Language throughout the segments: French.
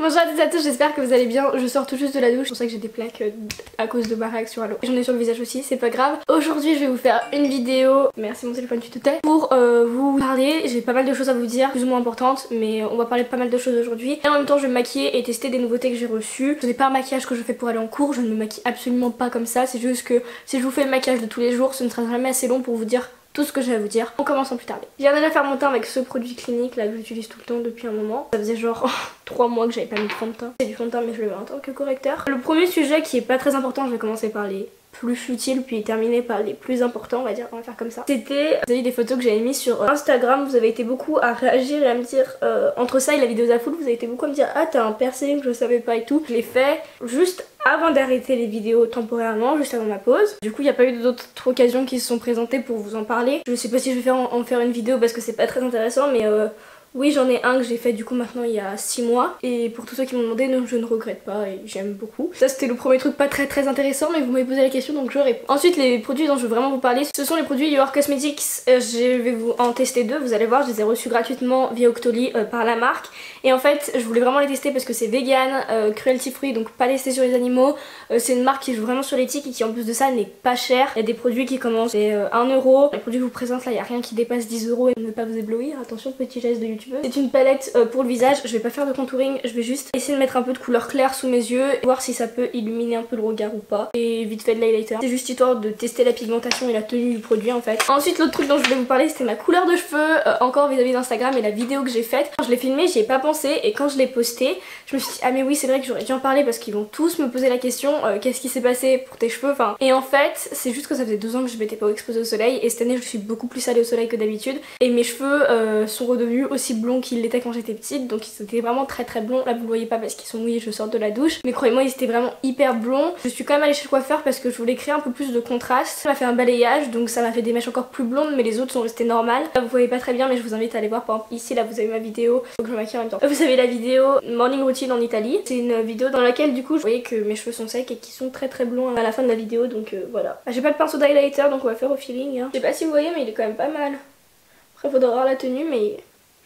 Bonjour à toutes et à tous, j'espère que vous allez bien. Je sors tout juste de la douche, c'est pour ça que j'ai des plaques à cause de ma réaction à l'eau. J'en ai sur le visage aussi, c'est pas grave. Aujourd'hui je vais vous faire une vidéo, merci mon téléphone tu te tais, pour vous parler. J'ai pas mal de choses à vous dire, plus ou moins importantes, mais on va parler de pas mal de choses aujourd'hui. Et en même temps je vais me maquiller et tester des nouveautés que j'ai reçues. Ce n'est pas un maquillage que je fais pour aller en cours, je ne me maquille absolument pas comme ça. C'est juste que si je vous fais le maquillage de tous les jours, ce ne sera jamais assez long pour vous dire tout ce que j'ai à vous dire. On commence sans plus tarder. Je viens déjà faire mon teint avec ce produit clinique là que j'utilise tout le temps depuis un moment. Ça faisait genre 3 mois que j'avais pas mis de fond de teint. C'est du fond de teint mais je le mets en tant que correcteur. Le premier sujet qui est pas très important, je vais commencer par les plus futiles puis terminer par les plus importants, on va dire, on va faire comme ça. C'était, vous avez des photos que j'avais mis sur Instagram, vous avez été beaucoup à réagir et à me dire entre ça et la vidéo Zafoul, vous avez été beaucoup à me dire ah t'as un piercing, je savais pas et tout. Je l'ai fait juste avant d'arrêter les vidéos temporairement, juste avant ma pause. Du coup il n'y a pas eu d'autres occasions qui se sont présentées pour vous en parler. Je sais pas si je vais en faire une vidéo parce que c'est pas très intéressant, mais oui j'en ai un que j'ai fait du coup maintenant il y a 6 mois. Et pour tous ceux qui m'ont demandé, non je ne regrette pas et j'aime beaucoup. Ça c'était le premier truc pas très intéressant, mais vous m'avez posé la question donc je réponds. Ensuite les produits dont je veux vraiment vous parler, ce sont les produits Your Cosmetics. Je vais vous en tester deux, vous allez voir, je les ai reçus gratuitement via Octoly par la marque. Et en fait je voulais vraiment les tester parce que c'est vegan, cruelty free, donc pas testé sur les animaux. C'est une marque qui joue vraiment sur l'éthique et qui en plus de ça n'est pas cher. Il y a des produits qui commencent à 1€. Les produits que je vous présente là, il n'y a rien qui dépasse 10€ et ne pas vous éblouir. Attention, petit geste de youtubeuse. C'est une palette pour le visage, je vais pas faire de contouring, je vais juste essayer de mettre un peu de couleur claire sous mes yeux, voir si ça peut illuminer un peu le regard ou pas. Et vite fait de l'highlighter. C'est juste histoire de tester la pigmentation et la tenue du produit en fait. Ensuite l'autre truc dont je voulais vous parler c'était ma couleur de cheveux, encore vis-à-vis d'Instagram et la vidéo que j'ai faite. Quand je l'ai filmée j'y ai pas pensé et quand je l'ai posté je me suis dit ah mais oui c'est vrai que j'aurais dû en parler parce qu'ils vont tous me poser la question qu'est-ce qui s'est passé pour tes cheveux, enfin. Et en fait c'est juste que ça faisait 2 ans que je m'étais pas exposée au soleil et cette année je suis beaucoup plus allée au soleil que d'habitude et mes cheveux sont redevenus aussi blonds qu'ils l'étaient quand j'étais petite, donc ils étaient vraiment très blonds. Là vous le voyez pas parce qu'ils sont mouillés, je sors de la douche, mais croyez-moi ils étaient vraiment hyper blonds. Je suis quand même allée chez le coiffeur parce que je voulais créer un peu plus de contraste. Ça m'a fait un balayage donc ça m'a fait des mèches encore plus blondes mais les autres sont restées normales. Là vous voyez pas très bien mais je vous invite à aller voir, par exemple ici là vous avez ma vidéo, donc je me maquille en même temps. Vous avez la vidéo Morning Routine en Italie, c'est une vidéo dans laquelle du coup vous voyez que mes cheveux sont secs et qui sont très blonds à la fin de la vidéo, donc voilà. J'ai pas de pinceau d'highlighter donc on va faire au feeling hein. Je sais pas si vous voyez mais il est quand même pas mal. Après faudra voir la tenue mais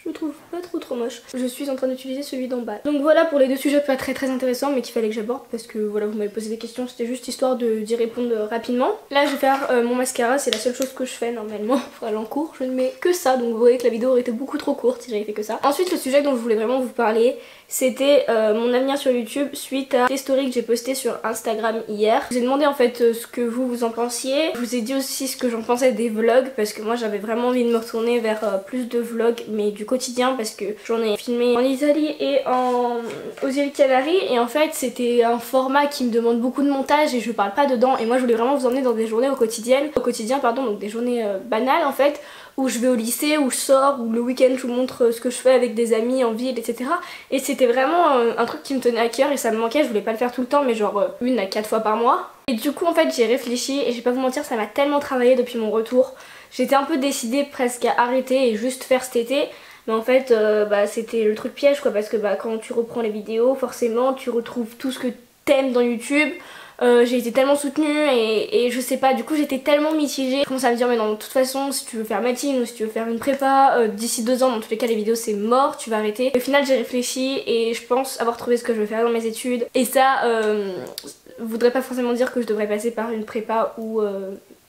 je le trouve pas trop moche. Je suis en train d'utiliser celui d'en bas. Donc voilà pour les deux sujets pas très intéressants mais qu'il fallait que j'aborde parce que voilà vous m'avez posé des questions, c'était juste histoire d'y répondre rapidement. Là je vais faire mon mascara, c'est la seule chose que je fais normalement pour aller en cours. Je ne mets que ça donc vous voyez que la vidéo aurait été beaucoup trop courte si j'avais fait que ça. Ensuite le sujet dont je voulais vraiment vous parler c'était mon avenir sur YouTube suite à des stories que j'ai postées sur Instagram hier. Je vous ai demandé en fait ce que vous en pensiez. Je vous ai dit aussi ce que j'en pensais des vlogs parce que moi j'avais vraiment envie de me retourner vers plus de vlogs mais du quotidien parce que j'en ai filmé en Italie et aux îles Canaries et en fait c'était un format qui me demande beaucoup de montage et je parle pas dedans et moi je voulais vraiment vous emmener dans des journées au quotidien pardon, donc des journées banales en fait, où je vais au lycée, où je sors, où le week-end je vous montre ce que je fais avec des amis en ville, etc. Et c'était vraiment un truc qui me tenait à cœur et ça me manquait, je voulais pas le faire tout le temps mais genre 1 à 4 fois par mois. Et du coup en fait j'ai réfléchi et je vais pas vous mentir, ça m'a tellement travaillé depuis mon retour. J'étais un peu décidée presque à arrêter et juste faire cet été. Mais en fait c'était le truc piège quoi parce que quand tu reprends les vidéos forcément tu retrouves tout ce que t'aimes dans YouTube. J'ai été tellement soutenue et je sais pas, du coup j'étais tellement mitigée. Je commençais à me dire mais non de toute façon si tu veux faire médecine ou si tu veux faire une prépa d'ici 2 ans dans tous les cas les vidéos c'est mort, tu vas arrêter. Au final j'ai réfléchi et je pense avoir trouvé ce que je veux faire dans mes études et ça voudrait pas forcément dire que je devrais passer par une prépa ou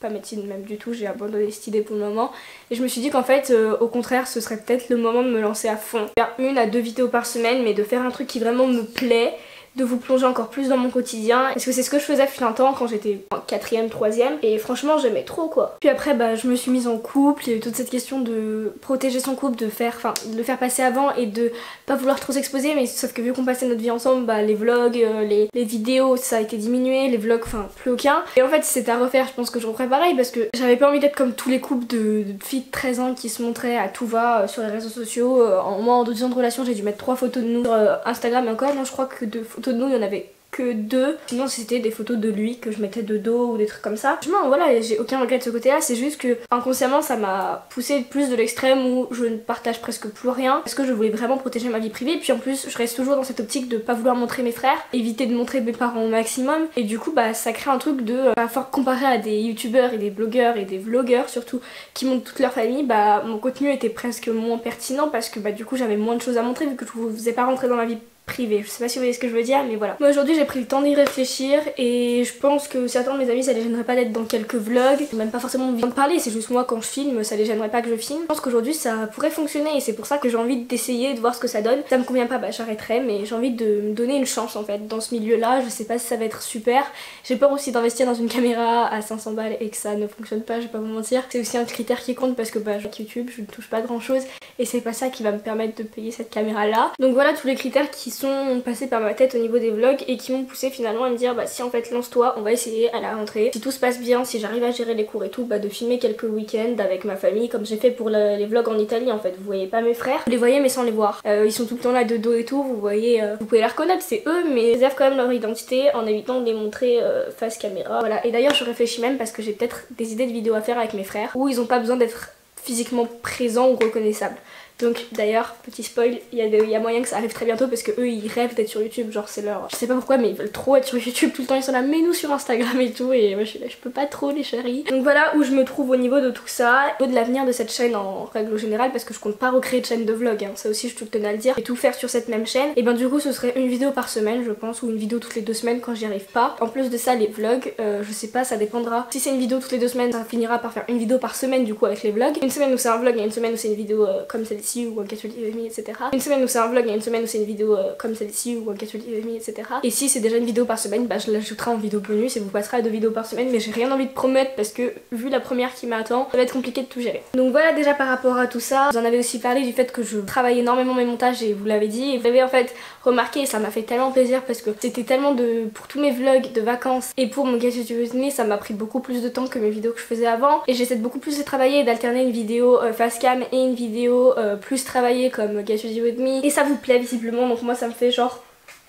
pas médecine même du tout, j'ai abandonné cette idée pour le moment et je me suis dit qu'en fait au contraire ce serait peut-être le moment de me lancer à fond, faire 1 à 2 vidéos par semaine mais de faire un truc qui vraiment me plaît, de vous plonger encore plus dans mon quotidien parce que c'est ce que je faisais fut un temps quand j'étais en 4ème, 3ème et franchement j'aimais trop quoi. Puis après je me suis mise en couple, il y a eu toute cette question de protéger son couple, de le faire passer avant et de pas vouloir trop s'exposer mais sauf que vu qu'on passait notre vie ensemble les vlogs, les vidéos ça a été diminué, les vlogs plus aucun. Et en fait si c'était à refaire je pense que je referais pareil parce que j'avais pas envie d'être comme tous les couples de filles de 13 ans qui se montraient à tout va sur les réseaux sociaux. Moi en 2 ans de relation j'ai dû mettre 3 photos de nous sur Instagram et encore non je crois que de photos de nous il y en avait que 2, sinon c'était des photos de lui que je mettais de dos ou des trucs comme ça. Franchement voilà j'ai aucun regret de ce côté là, c'est juste que inconsciemment ça m'a poussé plus de l'extrême où je ne partage presque plus rien parce que je voulais vraiment protéger ma vie privée puis en plus je reste toujours dans cette optique de pas vouloir montrer mes frères, éviter de montrer mes parents au maximum et du coup ça crée un truc de fort comparé à des youtubeurs et des blogueurs et des vlogueurs surtout qui montrent toute leur famille, mon contenu était presque moins pertinent parce que du coup j'avais moins de choses à montrer vu que je vous faisais pas rentrer dans ma vie privé. Je sais pas si vous voyez ce que je veux dire, mais voilà. Moi aujourd'hui j'ai pris le temps d'y réfléchir et je pense que certains de mes amis ça les gênerait pas d'être dans quelques vlogs, même pas forcément envie de parler, c'est juste moi quand je filme, ça les gênerait pas que je filme. Je pense qu'aujourd'hui ça pourrait fonctionner et c'est pour ça que j'ai envie d'essayer de voir ce que ça donne. Ça me convient pas, bah j'arrêterai, mais j'ai envie de me donner une chance en fait dans ce milieu là. Je sais pas si ça va être super. J'ai peur aussi d'investir dans une caméra à 500 balles et que ça ne fonctionne pas, je vais pas vous mentir. C'est aussi un critère qui compte parce que bah avec YouTube je ne touche pas grand chose et c'est pas ça qui va me permettre de payer cette caméra là. Donc voilà tous les critères qui sont passés par ma tête au niveau des vlogs et qui m'ont poussé finalement à me dire bah si en fait lance-toi, on va essayer à la rentrée. Si tout se passe bien, si j'arrive à gérer les cours et tout, bah de filmer quelques week-ends avec ma famille comme j'ai fait pour les vlogs en Italie en fait. Vous voyez pas mes frères, vous les voyez mais sans les voir. Ils sont tout le temps là de dos et tout, vous voyez, vous pouvez les reconnaître, c'est eux mais ils réservent quand même leur identité en évitant de les montrer face caméra. Voilà, et d'ailleurs je réfléchis même parce que j'ai peut-être des idées de vidéos à faire avec mes frères où ils ont pas besoin d'être physiquement présents ou reconnaissables. Donc d'ailleurs, petit spoil, il y a moyen que ça arrive très bientôt parce que eux ils rêvent d'être sur YouTube, genre c'est leur... Je sais pas pourquoi mais ils veulent trop être sur YouTube tout le temps, ils sont là mais nous sur Instagram et tout et moi je suis là je peux pas trop les chéris. Donc voilà où je me trouve au niveau de tout ça, au niveau de l'avenir de cette chaîne en règle générale parce que je compte pas recréer de chaîne de vlog, hein. Ça aussi je te tenais à le dire, et tout faire sur cette même chaîne. Et ben du coup ce serait une vidéo par semaine je pense ou une vidéo toutes les 2 semaines quand j'y arrive pas. En plus de ça les vlogs, je sais pas, ça dépendra. Si c'est une vidéo toutes les 2 semaines ça finira par faire une vidéo par semaine du coup avec les vlogs. Une semaine où c'est un vlog et une semaine où c'est une vidéo comme celle-ci ou un etc. Une semaine où c'est un vlog et une semaine où c'est une vidéo comme celle-ci ou un etc. Et si c'est déjà une vidéo par semaine, bah je l'ajouterai en vidéo bonus et vous passerez à 2 vidéos par semaine, mais j'ai rien envie de promettre parce que vu la première qui m'attend, ça va être compliqué de tout gérer. Donc voilà déjà par rapport à tout ça, vous en avez aussi parlé du fait que je travaille énormément mes montages et vous l'avez dit, et vous avez en fait remarqué et ça m'a fait tellement plaisir parce que c'était tellement pour tous mes vlogs de vacances et pour mon Get YouTube With Me, ça m'a pris beaucoup plus de temps que mes vidéos que je faisais avant et j'essaie de beaucoup plus de travailler et d'alterner une vidéo face cam et une vidéo plus travaillée comme Get YouTube With Me et ça vous plaît visiblement donc moi ça me fait genre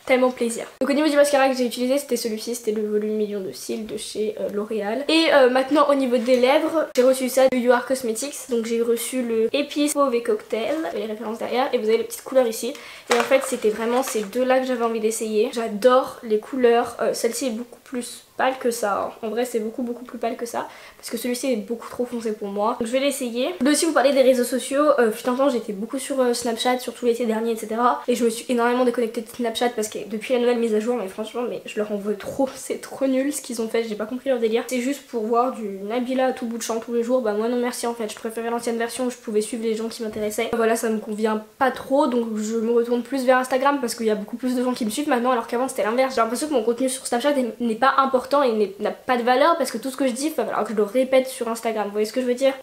tellement plaisir. Donc au niveau du mascara que j'ai utilisé c'était celui-ci, c'était le volume million de cils de chez L'Oréal. Et maintenant au niveau des lèvres, j'ai reçu ça de You Are Cosmetics, donc j'ai reçu le Épice Mauve Cocktail, avec les références derrière et vous avez les petites couleurs ici. Et en fait c'était vraiment ces deux là que j'avais envie d'essayer. J'adore les couleurs, celle-ci est beaucoup plus pâle que ça, hein. En vrai c'est beaucoup plus pâle que ça parce que celui-ci est beaucoup trop foncé pour moi, donc je vais l'essayer. Je voulais aussi vous parler des réseaux sociaux, fut un temps j'étais beaucoup sur Snapchat, surtout l'été dernier etc, et je me suis énormément déconnectée de Snapchat parce que depuis la nouvelle mise à jour, mais franchement mais je leur en veux trop, c'est trop nul ce qu'ils ont fait, j'ai pas compris leur délire. C'est juste pour voir du Nabila à tout bout de champ tous les jours, bah moi non merci en fait, je préférais l'ancienne version où je pouvais suivre les gens qui m'intéressaient. Voilà, ça me convient pas trop donc je me retourne plus vers Instagram parce qu'il y a beaucoup plus de gens qui me suivent maintenant alors qu'avant c'était l'inverse. J'ai l'impression que mon contenu sur Snapchat n'est pas important et n'a pas de valeur parce que tout ce que je dis il va falloir que je le répète sur Instagram, vous voyez ce que je veux dire?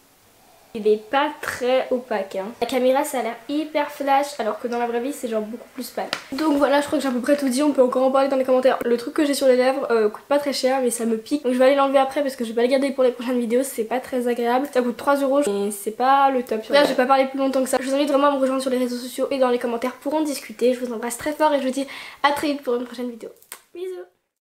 Il est pas très opaque hein. La caméra ça a l'air hyper flash alors que dans la vraie vie c'est genre beaucoup plus pâle. Donc voilà, je crois que j'ai à peu près tout dit, on peut encore en parler dans les commentaires. Le truc que j'ai sur les lèvres coûte pas très cher mais ça me pique, donc je vais aller l'enlever après parce que je vais pas le garder pour les prochaines vidéos, c'est pas très agréable. Ça coûte 3 € mais c'est pas le top. Là je vais pas parler plus longtemps que ça, je vous invite vraiment à me rejoindre sur les réseaux sociaux et dans les commentaires pour en discuter. Je vous embrasse très fort et je vous dis à très vite pour une prochaine vidéo. Bisous.